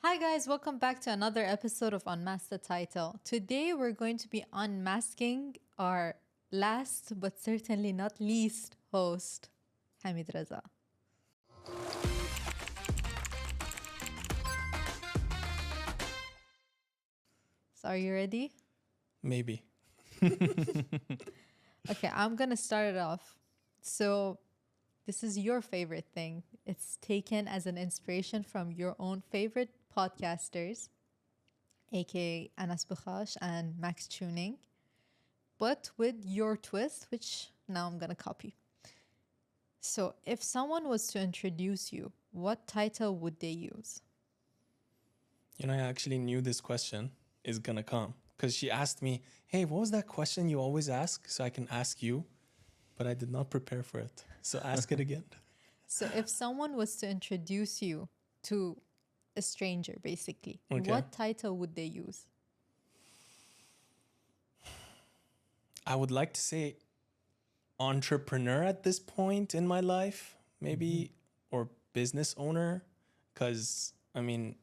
Hi guys, welcome back to another episode of Unmask the Title. Today we're going to be unmasking our last but certainly not least host, Hamid Raza. So are you ready? Maybe. Okay, I'm going to start it off. So this is your favorite thing. It's taken as an inspiration from your own favorite podcasters, aka Anas Bukhash and Max Tuning, but with your twist, which now I'm going to copy. So if someone was to introduce you, what title would they use? I actually knew this question is going to come because she asked me, hey, what was that question you always ask? So I can ask you, but I did not prepare for it. So ask it again. So if someone was to introduce you to a stranger, basically, Okay. what title would they use? I would like to say entrepreneur at this point in my life, maybe, or business owner, because Okay,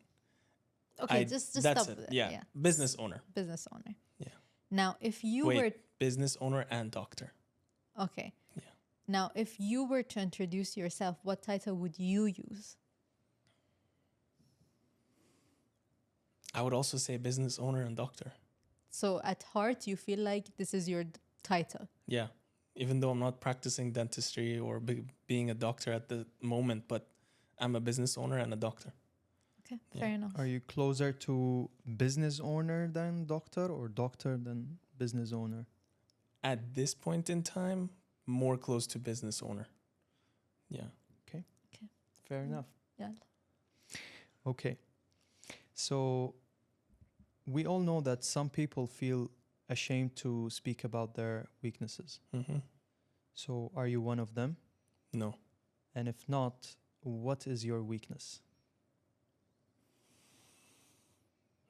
just that's stop it. there. Yeah. Business owner. Business owner. Yeah. Now, if you Wait, business owner and doctor. okay. Yeah. Now, if you were to introduce yourself, what title would you use? I would also say business owner and doctor. So at heart, you feel like this is your title. Yeah. Even though I'm not practicing dentistry or being a doctor at the moment, but I'm a business owner and a doctor. Okay, fair enough. Are you closer to business owner than doctor or doctor than business owner? At this point in time, more close to business owner. Yeah. Okay. Okay. Fair enough. Yeah. Okay. So we all know that some people feel ashamed to speak about their weaknesses. Mm-hmm. So are you one of them? No. And if not, what is your weakness?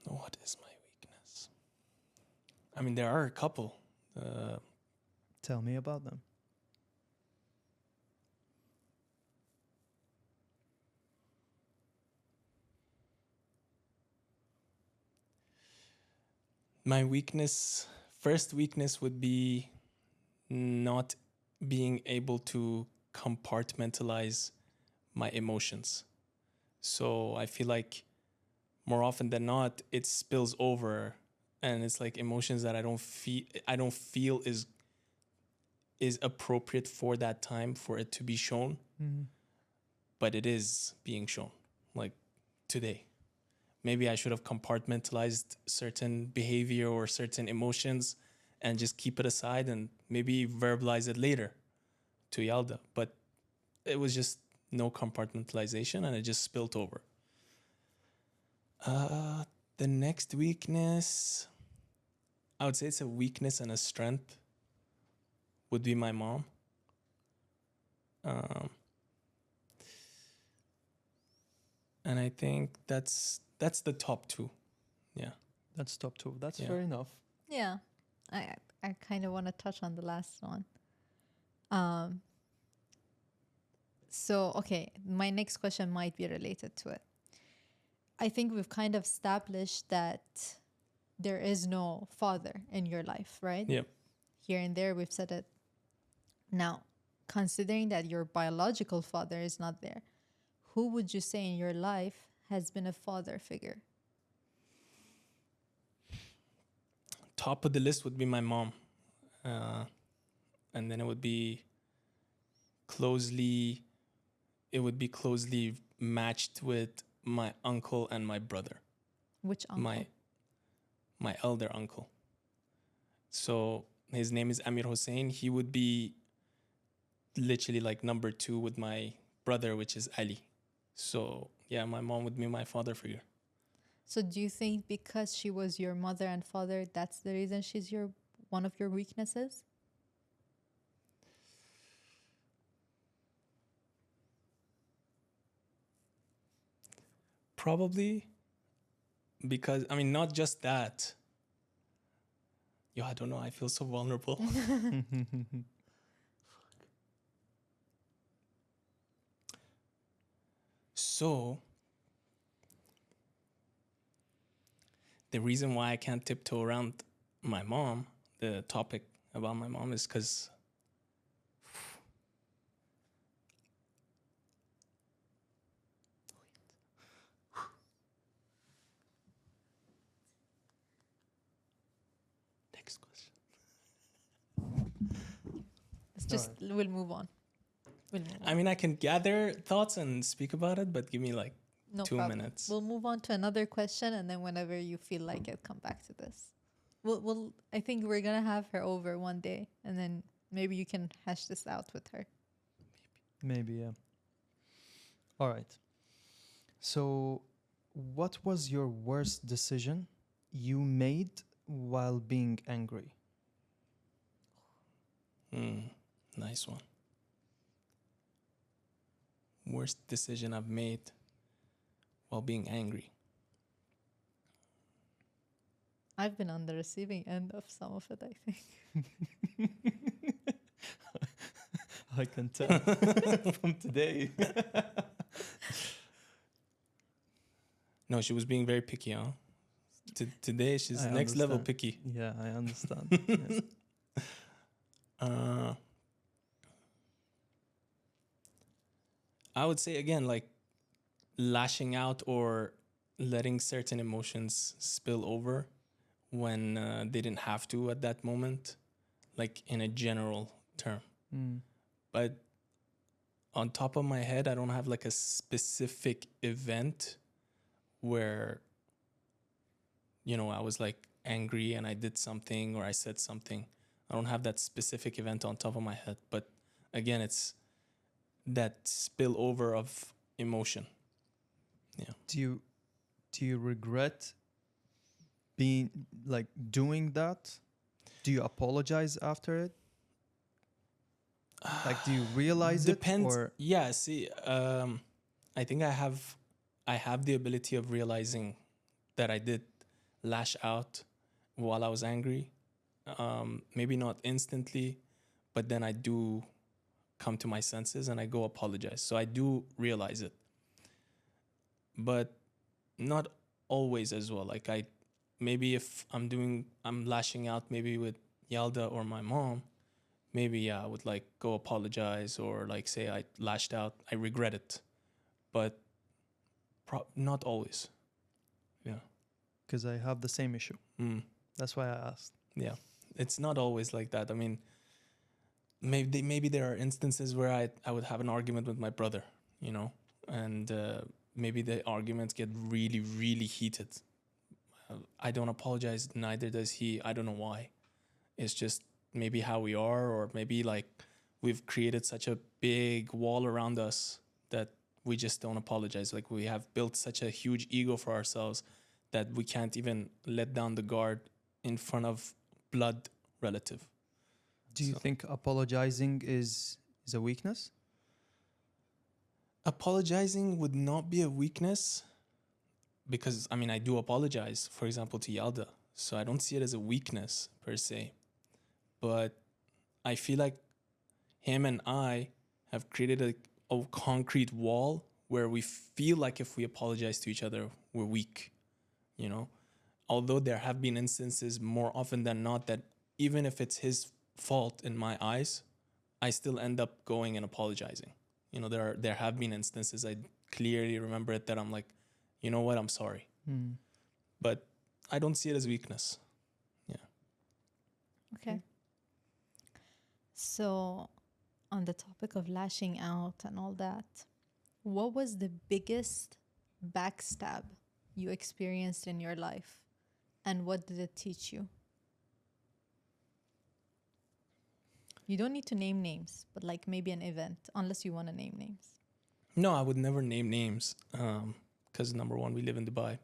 What is my weakness? I mean, there are a couple. Tell me about them. My first weakness would be not being able to compartmentalize my emotions. So I feel like more often than not, it spills over, and it's like emotions that I don't feel is appropriate for that time for it to be shown, but it is being shown, like today. Maybe I should have compartmentalized certain behavior or certain emotions and just keep it aside and maybe verbalize it later to Yalda. But it was just no compartmentalization and it just spilled over. The next weakness, I would say it's a weakness and a strength, would be my mom. And I think that's the top two. Yeah. That's top two. That's Yeah. fair enough. Yeah. I kind of want to touch on the last one. So, okay, my next question might be related to it. I think we've kind of established that there is no father in your life, right? Yep. Here and there, we've said it. Now, considering that your biological father is not there, who would you say in your life has been a father figure? Top of the list would be my mom. And then it would be closely matched with my uncle and my brother. Which uncle? My elder uncle. So his name is Amir Hussein. He would be literally like number 2 with my brother, which is Ali. So yeah, my mom would be my father figure. So do you think because she was your mother and father, that's the reason she's one of your weaknesses? Probably because, not just that. Yo, I don't know. I feel so vulnerable. So the reason why I can't tiptoe around my mom, the topic about my mom, is because next question. It's just, we'll move on. We'll move on. I mean, I can gather thoughts and speak about it, but give me like No 2 problem. minutes. We'll move on to another question, and then whenever you feel like it, come back to this. We'll. I think we're gonna have her over one day, and then maybe you can hash this out with her. Maybe, yeah. All right. So, what was your worst decision you made while being angry? Nice one. Worst decision I've made while being angry. I've been on the receiving end of some of it, I think. I can tell from today. No, she was being very picky, huh? Today, she's I next level understand. picky. Yeah, I understand. Yeah. I would say, again, like lashing out or letting certain emotions spill over when they didn't have to at that moment, like in a general term. Mm. But on top of my head, I don't have like a specific event where, you know, I was like angry and I did something or I said something. I don't have that specific event on top of my head. But again, it's that spillover of emotion. Yeah. Do you regret being like doing that? Do you apologize after it? Like, do you realize Depends. it or Yeah. See, I think I have the ability of realizing that I did lash out while I was angry. Maybe not instantly, but then I do come to my senses and I go apologize. So I do realize it, but not always as well. Like maybe if I'm lashing out maybe with Yalda or my mom, maybe yeah, I would like go apologize or like say I lashed out. I regret it, but not always. Yeah. because I have the same issue? Mm. That's why I asked. Yeah. It's not always like that. I mean, maybe there are instances where I would have an argument with my brother, you know, and maybe the arguments get really, really heated. I don't apologize, neither does he. I don't know why. It's just maybe how we are, or maybe like we've created such a big wall around us that we just don't apologize. Like we have built such a huge ego for ourselves that we can't even let down the guard in front of blood relative. Do you think apologizing is a weakness? Apologizing would not be a weakness because, I mean, I do apologize, for example, to Yalda. So I don't see it as a weakness per se. But I feel like him and I have created a concrete wall where we feel like if we apologize to each other, we're weak, you know? Although there have been instances more often than not that even if it's his fault in my eyes, I still end up going and apologizing. You know, there have been instances I clearly remember it that I'm like, you know what, I'm sorry. But I don't see it as weakness. Yeah. Okay. So, on the topic of lashing out and all that, what was the biggest backstab you experienced in your life? And what did it teach you? You don't need to name names, but like maybe an event, unless you want to name names. No, I would never name names because number one, we live in Dubai.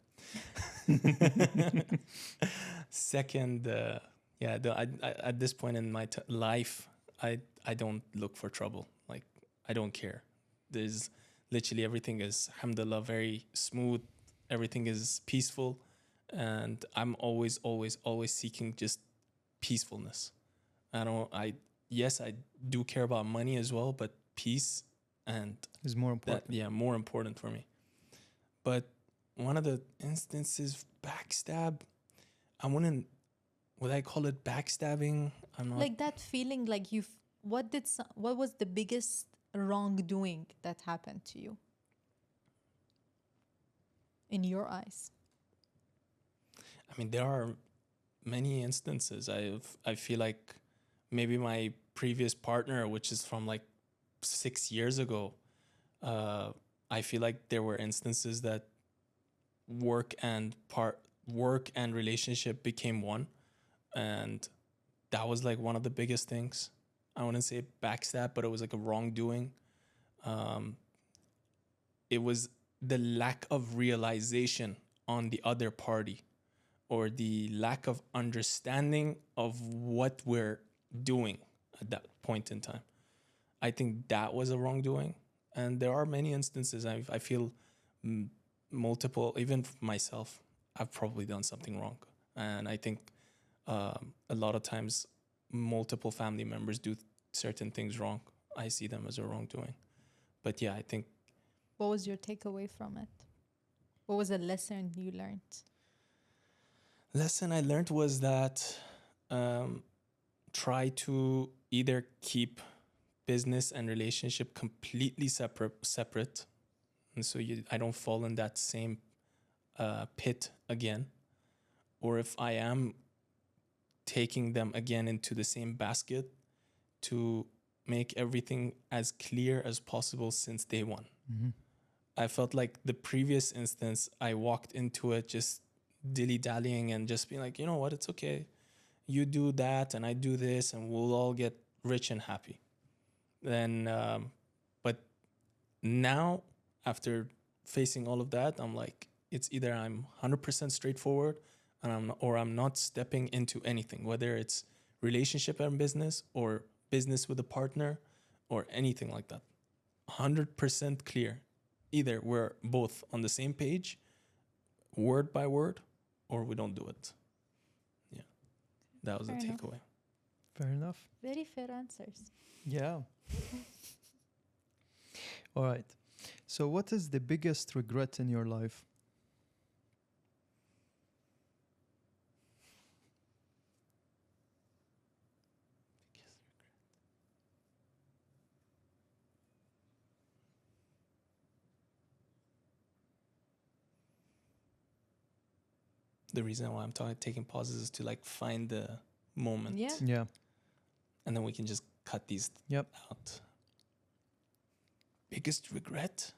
Second, at this point in my life, I don't look for trouble. Like, I don't care. There's literally everything is, alhamdulillah, very smooth. Everything is peaceful. And I'm always, always, always seeking just peacefulness. Yes, I do care about money as well, but peace and Is more important. more important for me. But one of the instances, backstab, I wouldn't, would I call it backstabbing? I'm not. Like that feeling like what was the biggest wrongdoing that happened to you in your eyes? I mean, there are many instances. I feel like maybe my previous partner, which is from like 6 years ago, I feel like there were instances that work and relationship became one, and that was like one of the biggest things. I wouldn't say backstab, but it was like a wrongdoing. Um, it was the lack of realization on the other party, or the lack of understanding of what we're doing at that point in time. I think that was a wrongdoing. And there are many instances I feel multiple, even myself, I've probably done something wrong. And I think a lot of times multiple family members do certain things wrong. I see them as a wrongdoing. But yeah, I think What was your takeaway from it? What was a lesson you learned? lesson I learned was that try to either keep business and relationship completely separate, and so I don't fall in that same pit again. Or if I am taking them again into the same basket, to make everything as clear as possible since day one. Mm-hmm. I felt like the previous instance, I walked into it just dilly-dallying and just being like, you know what, it's okay. You do that and I do this and we'll all get rich and happy. Then, but now, after facing all of that, I'm like, it's either I'm 100% straightforward and I'm not stepping into anything, whether it's relationship and business or business with a partner or anything like that. 100% clear. Either we're both on the same page, word by word, or we don't do it. Yeah, that was Fair the enough. takeaway. Fair enough. Very fair answers. Yeah. All right. So, what is the biggest regret in your life? The reason why I'm taking pauses is to like find the moment. Yeah. Yeah. And then we can just cut these Yep. out. Biggest regret?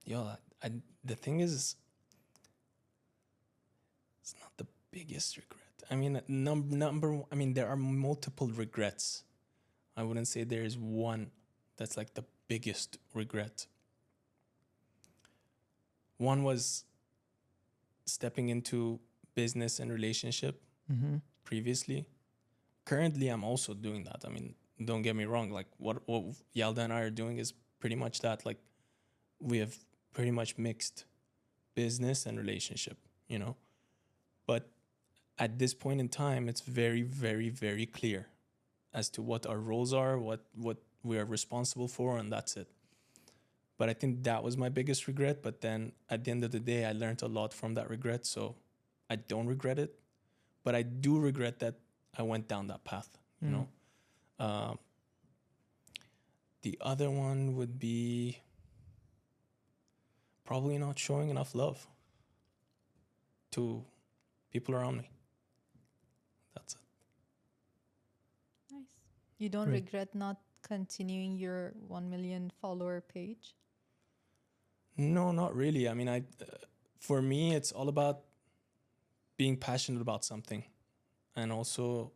Yo, the thing is, it's not the biggest regret. I mean, I mean, there are multiple regrets. I wouldn't say there is one that's like the biggest regret. One was stepping into business and relationship Mm-hmm. previously. Currently, I'm also doing that. I mean, don't get me wrong. Like what Yalda and I are doing is pretty much that. Like we have pretty much mixed business and relationship, you know. But at this point in time, it's very, very, very clear as to what our roles are, what we are responsible for, and that's it. But I think that was my biggest regret. But then at the end of the day, I learned a lot from that regret. So I don't regret it. But I do regret that I went down that path, you know. The other one would be probably not showing enough love to people around me. That's it. Nice. You don't Great. regret not continuing your 1 million follower page? No, not really. I mean, for me, it's all about being passionate about something, and also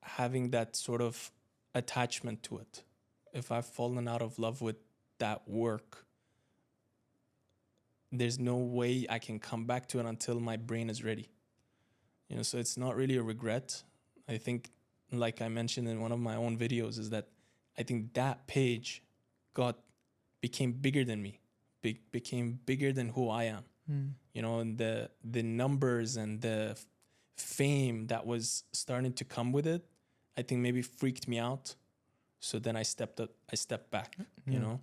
having that sort of attachment to it. If I've fallen out of love with that work, there's no way I can come back to it until my brain is ready. You know, so it's not really a regret. I think, like I mentioned in one of my own videos, is that I think that page became bigger than me, became bigger than who I am. You know, and the numbers and the fame that was starting to come with it, I think maybe freaked me out. So then I stepped back, you know.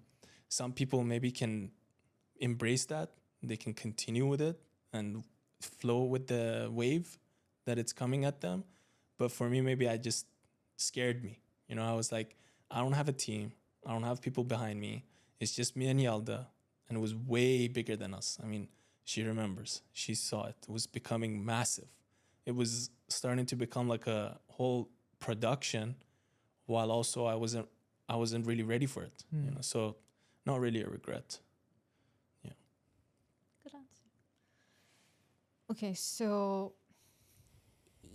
Some people maybe can embrace that. They can continue with it and flow with the wave that it's coming at them. But for me, maybe I just scared me. You know, I was like, I don't have a team. I don't have people behind me. It's just me and Yalda. And it was way bigger than us. I mean, she remembers. She saw it. It was becoming massive. It was starting to become like a whole production, while also I wasn't really ready for it. You know, so not really a regret. Yeah. Good answer. Okay, so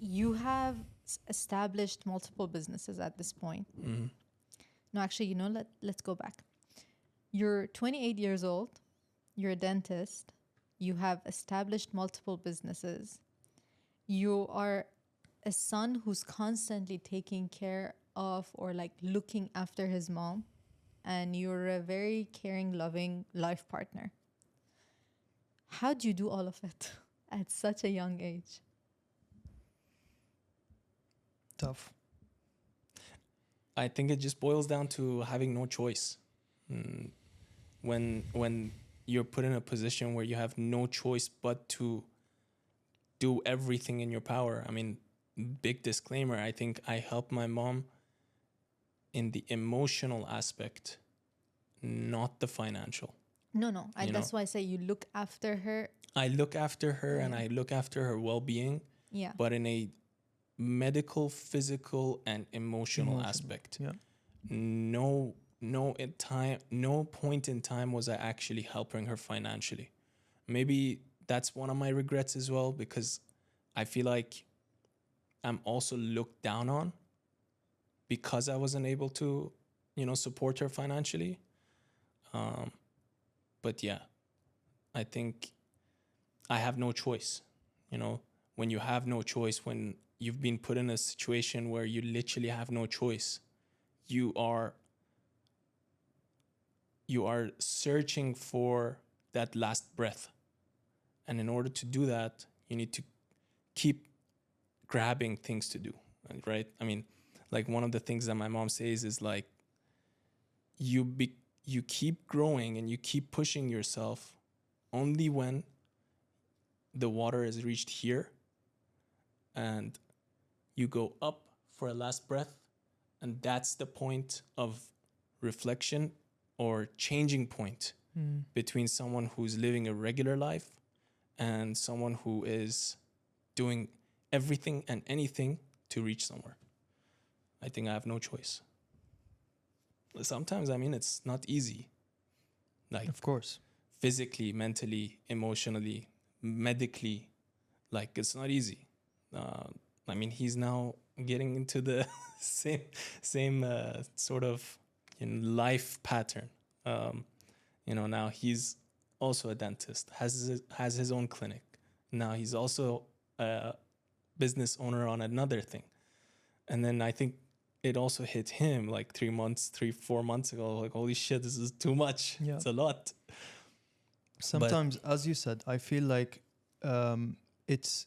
you have established multiple businesses at this point. Mm-hmm. No, actually, you know, let's go back. You're 28 years old. You're a dentist. You have established multiple businesses. You are a son who's constantly taking care of or like looking after his mom. And you're a very caring, loving life partner. How do you do all of it at such a young age? Tough. I think it just boils down to having no choice. When you're put in a position where you have no choice but to do everything in your power. I mean, big disclaimer, I think I helped my mom in the emotional aspect, not the financial. No. You That's know? why I say you look after her. I look after her and Yeah. I look after her well-being, Yeah. but in a medical, physical, and emotional aspect. Yeah. No point in time was I actually helping her financially. Maybe that's one of my regrets as well, because I feel like I'm also looked down on because I wasn't able to, you know, support her financially. But yeah, I think I have no choice. You know, when you have no choice, when you've been put in a situation where you literally have no choice, you are searching for that last breath. And in order to do that, you need to keep grabbing things to do, right? I mean, like one of the things that my mom says is like, you keep growing and you keep pushing yourself only when the water is reached here and you go up for a last breath. And that's the point of reflection or changing point between someone who's living a regular life and someone who is doing everything and anything to reach somewhere. I think I have no choice. Sometimes, I mean, it's not easy. Like, Of course. physically, mentally, emotionally, medically, like it's not easy. I mean, he's now getting into the same sort of, you know, life pattern. You know, now he's also a dentist, has his own clinic. Now he's also a business owner on another thing. And then I think it also hit him like 4 months ago. Like, holy shit, this is too much. Yeah. It's a lot. Sometimes, as you said, I feel like it's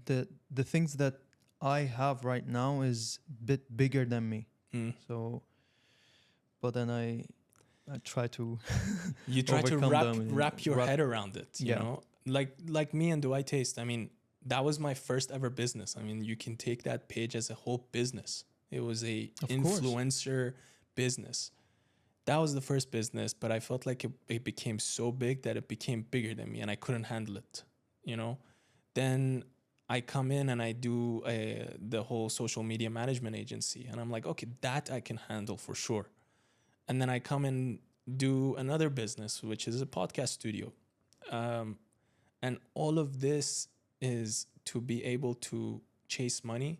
the things that I have right now is a bit bigger than me. So, but then I try to You try to overcome them and wrap your head around it, you Yeah. know? Like me and Do I Taste, I mean, that was my first ever business. I mean, you can take that page as a whole business. It was a Of course. influencer business. That was the first business, but I felt like it became so big that it became bigger than me and I couldn't handle it, you know? Then I come in and I do the whole social media management agency. And I'm like, okay, that I can handle for sure. And then I come and do another business, which is a podcast studio. And all of this is to be able to chase money,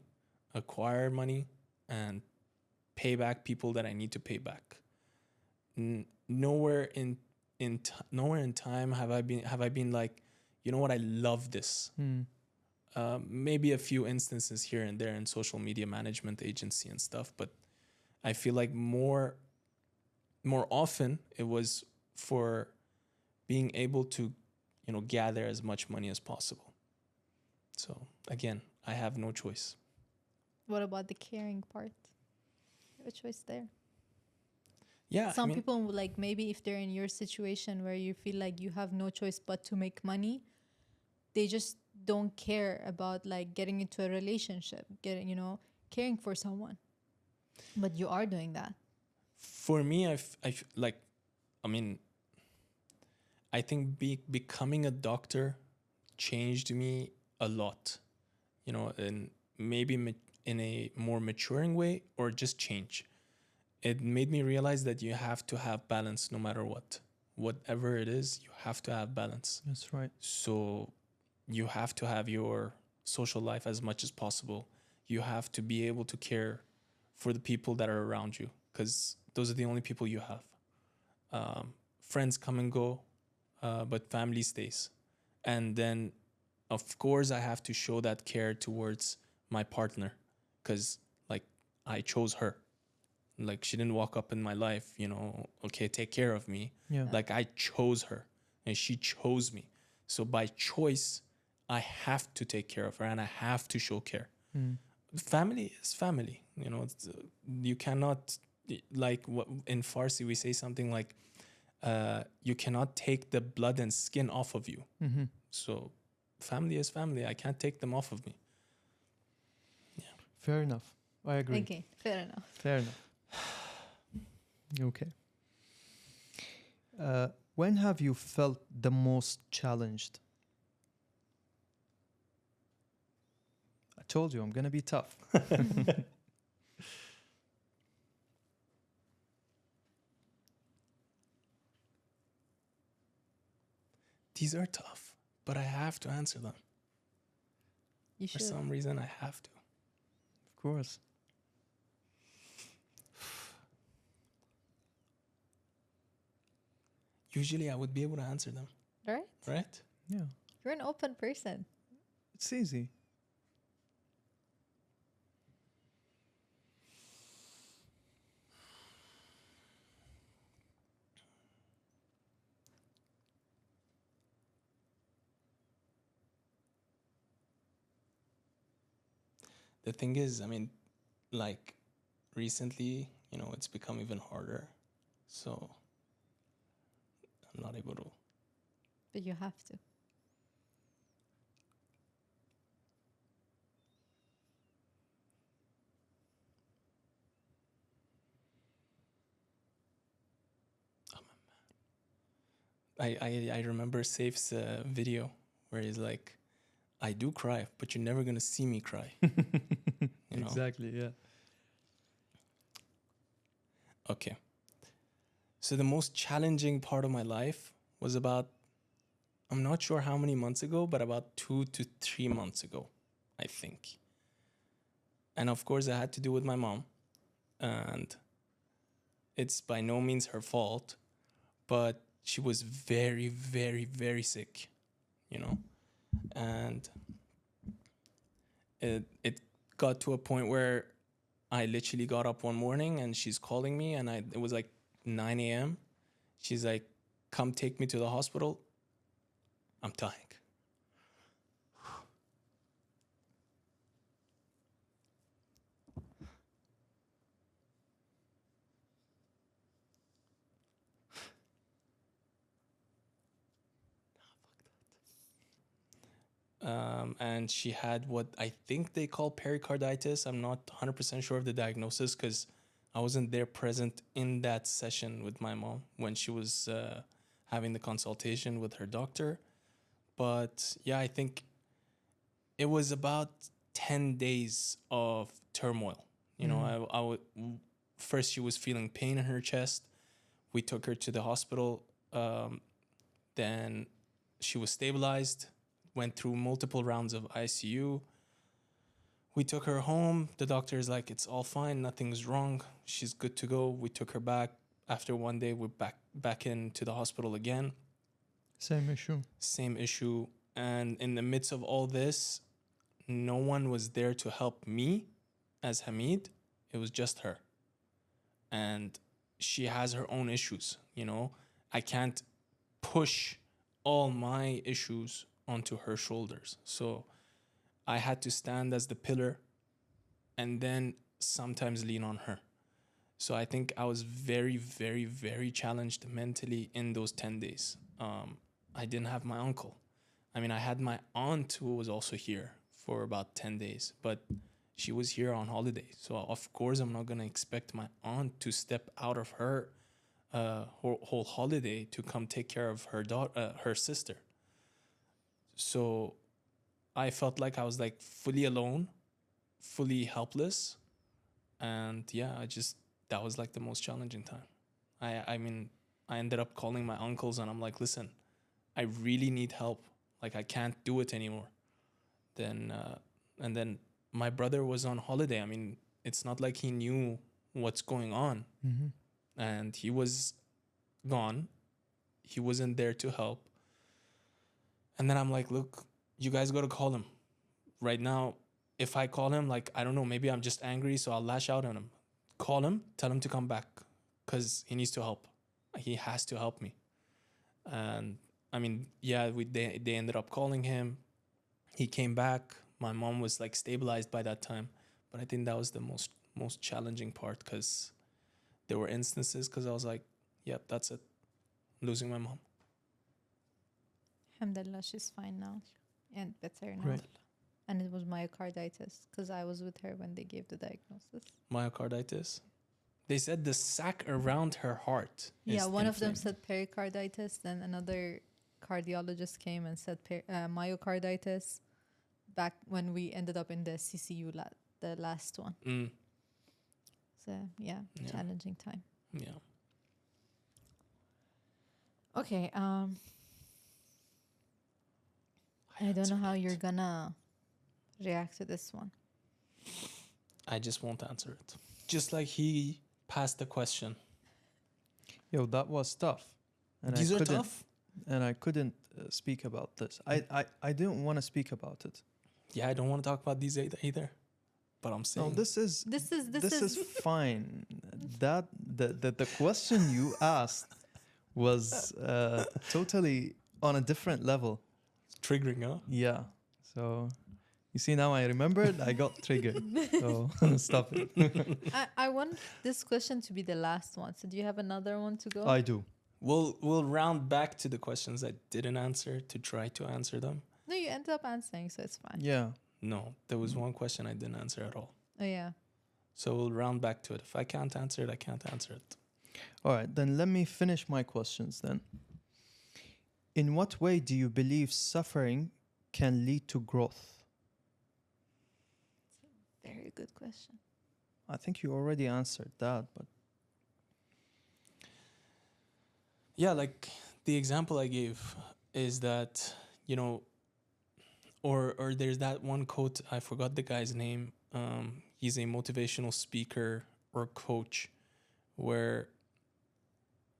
acquire money, and pay back people that I need to pay back. Nowhere in time have I been like, you know what, I love this. Maybe a few instances here and there in social media management agency and stuff, but I feel like more often it was for being able to gather as much money as possible. So again, I have no choice. What about the caring part? You have a choice there. Yeah, Some people, like, maybe if they're in your situation where you feel like you have no choice but to make money, they just don't care about like getting into a relationship, caring for someone. But you are doing that. for me, like, I mean, I think becoming a doctor changed me a lot, and maybe in a more maturing way, or just change. It made me realize that you have to have balance no matter what. Whatever it is, you have to have balance. That's right. So you have to have your social life as much as possible. You have to be able to care for the people that are around you, because those are the only people you have. Friends come and go, but family stays. And then, of course, I have to show that care towards my partner, because, like, I chose her. Like, she didn't walk up in my life, okay, take care of me. Yeah. Like, I chose her and she chose me. So by choice, I have to take care of her and I have to show care. Family is family. You cannot, like, what in Farsi we say something like, you cannot take the blood and skin off of you. So family is family. I can't take them off of me. Fair enough. I agree. Okay, fair enough. Fair enough. Okay. When have you felt the most challenged? I told you I'm gonna be tough. These are tough, but I have to answer them. You For should. some reason, I have to. Of course. Usually, I would be able to answer them, Right? right? Yeah. You're an open person. It's easy. The thing is, like, recently, it's become even harder. So I'm not able to. But you have to. I remember Safe's video where he's like, I do cry, but you're never going to see me cry. Exactly, yeah. Okay. So the most challenging part of my life was about, I'm not sure how many months ago, but about 2 to 3 months ago, I think. And of course, it had to do with my mom. And it's by no means her fault, but she was very, very, very sick, And it got to a point where I literally got up one morning and she's calling me, and it was like 9 a.m. She's like, come take me to the hospital. I'm dying. And she had what I think they call pericarditis. I'm not 100% sure of the diagnosis because I wasn't there present in that session with my mom when she was having the consultation with her doctor. But yeah, I think it was about 10 days of turmoil. First she was feeling pain in her chest. We took her to the hospital. Then she was stabilized, went through multiple rounds of ICU. We took her home. The doctor is like, it's all fine. Nothing's wrong. She's good to go. We took her back. After one day, we're back into the hospital again. Same issue. And in the midst of all this, no one was there to help me as Hamid. It was just her. And she has her own issues, I can't push all my issues onto her shoulders. So I had to stand as the pillar and then sometimes lean on her. So I think I was very, very, very challenged mentally in those 10 days. I didn't have my uncle. I mean, I had my aunt who was also here for about 10 days, but she was here on holiday. So, of course, I'm not going to expect my aunt to step out of her whole holiday to come take care of her daughter, her sister. So I felt like I was like fully alone, fully helpless. And yeah, that was like the most challenging time. I mean, I ended up calling my uncles and I'm like, listen, I really need help. Like, I can't do it anymore. And then my brother was on holiday. I mean, it's not like he knew what's going on. Mm-hmm. And he was gone. He wasn't there to help. And then I'm like, look, you guys got to call him. Right now, if I call him, like, I don't know, maybe I'm just angry, so I'll lash out on him. Call him, tell him to come back because he needs to help. He has to help me. And I mean, yeah, they ended up calling him. He came back. My mom was like stabilized by that time. But I think that was the most challenging part because there were instances because I was like, yep, that's it. Losing my mom. Alhamdulillah, she's fine now and better now. Great. And it was myocarditis because I was with her when they gave the diagnosis. Myocarditis. They said the sac around her heart. Yeah, is one of them inflamed. said pericarditis, then another cardiologist came and said myocarditis back when we ended up in the CCU, the last one. So, yeah, Yeah. challenging time. Yeah. Okay, I don't know how you're gonna react to this one. I just won't answer it. Just like he passed the question. Yo, that was tough. And These I are couldn't, tough. And I couldn't speak about this. I didn't want to speak about it. Yeah, I don't want to talk about these either. But I'm saying No, this is This is fine. That the question you asked was totally on a different level. triggering, huh? Yeah. So you see, now I remembered. I got triggered. So stop it. I want this question to be the last one. So do you have another one to go? I do. We'll round back to the questions I didn't answer to try to answer them. No, you ended up answering, so it's fine. Yeah. No, there was one question I didn't answer at all. Oh yeah. So we'll round back to it. If I can't answer it, I can't answer it. All right. Then let me finish my questions then. In what way do you believe suffering can lead to growth? Very good question. I think you already answered that, but Yeah, like the example I gave is that, you know, or there's that one quote, I forgot the guy's name. He's a motivational speaker or coach where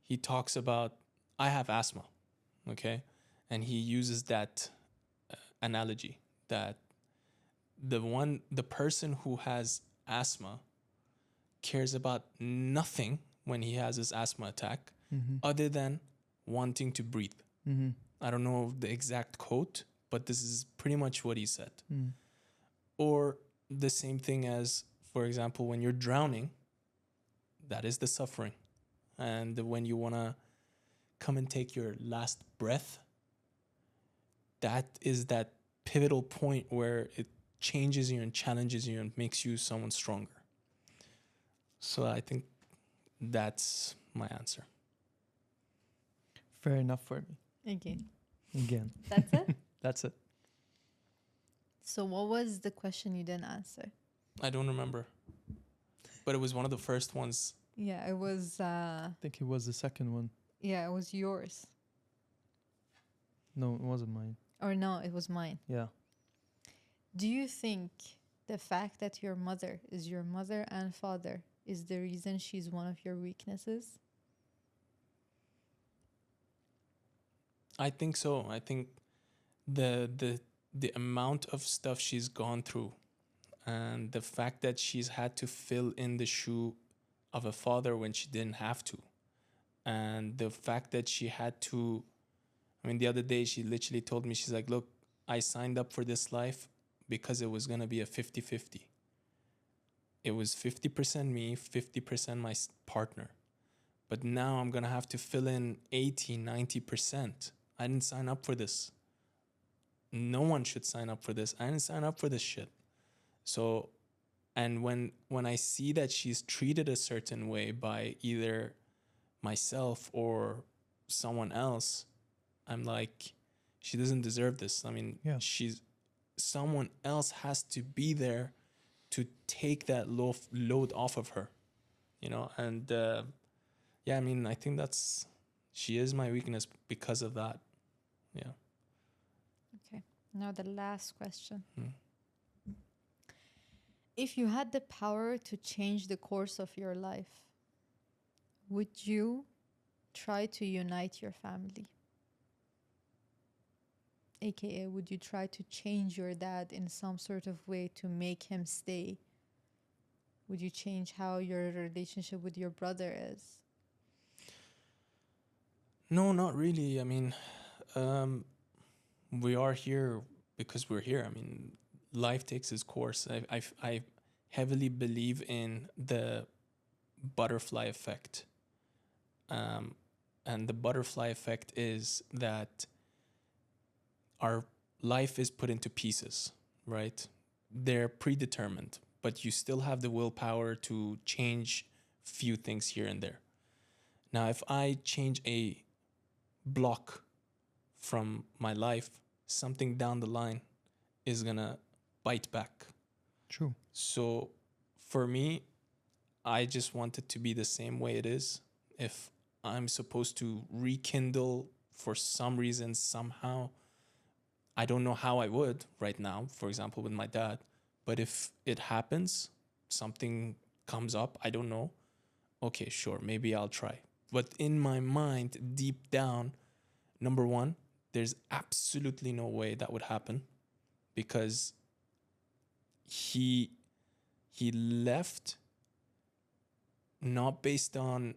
he talks about, I have asthma, okay? And he uses that analogy that the person who has asthma cares about nothing when he has his asthma attack other than wanting to breathe. I don't know the exact quote, but this is pretty much what he said. Or the same thing as, for example, when you're drowning, that is the suffering. And when you want to come and take your last breath, that is that pivotal point where it changes you and challenges you and makes you someone stronger. So I think that's my answer. fair enough for me. Again. That's it? That's it. So what was the question you didn't answer? I don't remember. But it was one of the first ones. Yeah, it was I think it was the second one. it was yours. No, it wasn't mine. Or no, it was mine. Yeah. Do you think the fact that your mother is your mother and father is the reason she's one of your weaknesses? I think so. I think the amount of stuff she's gone through and the fact that she's had to fill in the shoe of a father when she didn't have to, and the fact that she had to I mean, the other day she literally told me, she's like, look, I signed up for this life because it was going to be a 50-50. It was 50% me, 50% my partner. But now I'm going to have to fill in 80-90%. I didn't sign up for this. No one should sign up for this. I didn't sign up for this shit. So, and when I see that she's treated a certain way by either myself or someone else, I'm like, she doesn't deserve this. I mean, Yeah. someone else has to be there to take that load off of her, you know? And yeah, I mean, I think she is my weakness because of that. Yeah. Okay. Now the last question. Hmm. If you had the power to change the course of your life, would you try to unite your family? AKA, would you try to change your dad in some sort of way to make him stay? Would you change how your relationship with your brother is? No, not really. I mean, we are here because we're here. I mean, life takes its course. I heavily believe in the butterfly effect. And the butterfly effect is that our life is put into pieces, right? They're predetermined, but you still have the willpower to change few things here and there. Now, if I change a block from my life, something down the line is gonna bite back. True. So for me, I just want it to be the same way it is. If I'm supposed to rekindle for some reason, somehow, I don't know how I would right now, for example, with my dad. But if it happens, something comes up, I don't know. Okay, sure, maybe I'll try. But in my mind, deep down, number one, there's absolutely no way that would happen because he left not based on,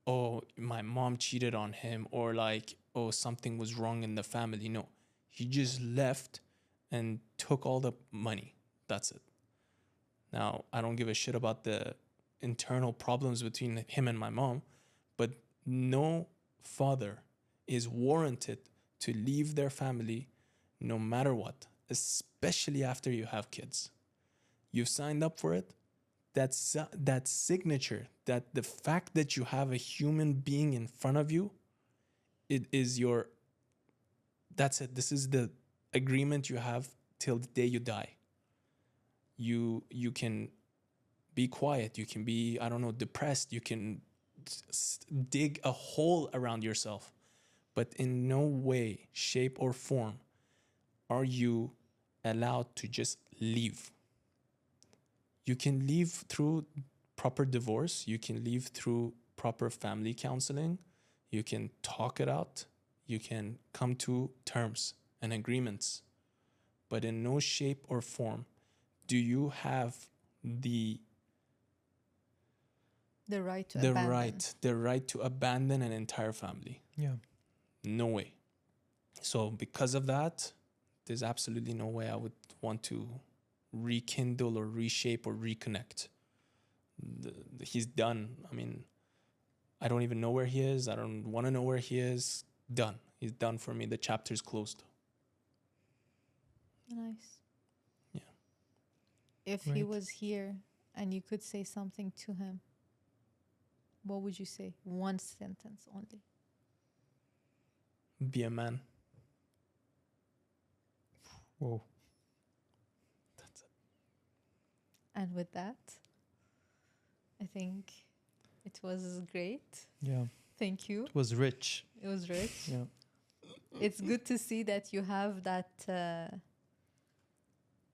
oh, my mom cheated on him or like, oh, something was wrong in the family. No, he just left and took all the money. That's it. Now, I don't give a shit about the internal problems between him and my mom, but no father is warranted to leave their family no matter what, especially after you have kids. You've signed up for it. That signature, that the fact that you have a human being in front of you, it is that's it. This is the agreement you have till the day you die. You can be quiet. You can be, I don't know, depressed. You can dig a hole around yourself. But in no way, shape, or form are you allowed to just leave. You can leave through proper divorce. You can leave through proper family counseling. You can talk it out. You can come to terms and agreements. But in no shape or form do you have the right to abandon. the right to abandon an entire family. Yeah. No way. So because of that, there's absolutely no way I would want to rekindle or reshape or reconnect. He's done. I mean, I don't even know where he is. I don't want to know where he is. Done. He's done for me. The chapter's closed. Nice. Yeah. If he Right. was here and you could say something to him, what would you say? One sentence only. Be a man. Whoa. That's it. And with that, I think it was great. Yeah. Thank you. It was rich. It was rich. Yeah. It's good to see that you have that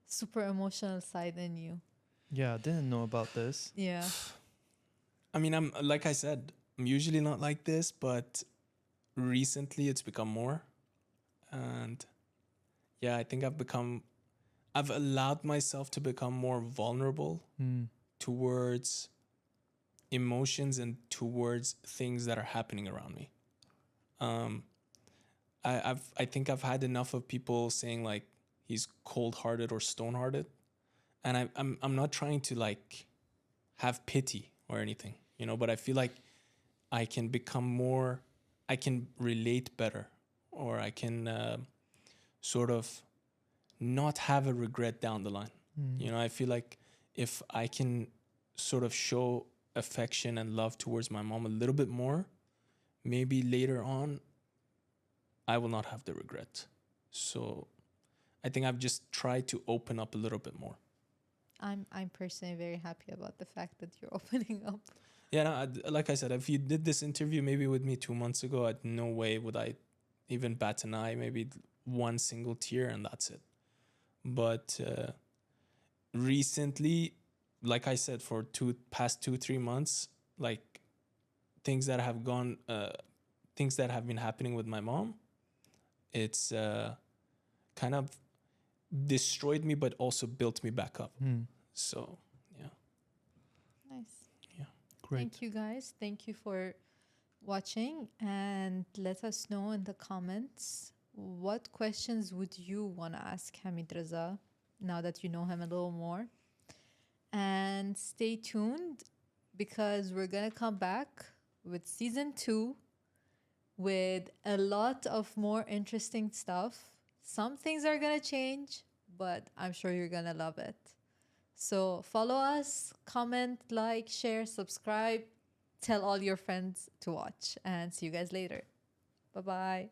super emotional side in you. Yeah. I didn't know about this. Yeah. I mean, I'm like I said, I'm usually not like this, but recently it's become more. And yeah, I think I've allowed myself to become more vulnerable towards emotions and towards things that are happening around me. I think I've had enough of people saying like he's cold-hearted or stone-hearted, and I'm not trying to like have pity or anything, you know, but I feel like I can become more, I can relate better, or I can sort of not have a regret down the line. You know, I feel like if I can sort of show affection and love towards my mom a little bit more, maybe later on I will not have the regret. So I think I've just tried to open up a little bit more. I'm personally very happy about the fact that you're opening up. Yeah, no, like I said, if you did this interview maybe with me 2 months ago, I'd no way would I even bat an eye, maybe one single tear, and that's it. But recently, like I said, for past 2-3 months, like things that have gone, things that have been happening with my mom, it's kind of destroyed me, but also built me back up. So yeah, Nice. yeah. Great. Thank you guys. Thank you for watching, and let us know in the comments what questions would you want to ask Hamid Raza now that you know him a little more. And stay tuned because we're going to come back with season 2 with a lot of more interesting stuff. Some things are going to change, but I'm sure you're going to love it. So follow us, comment, like, share, subscribe, tell all your friends to watch, and see you guys later. Bye-bye.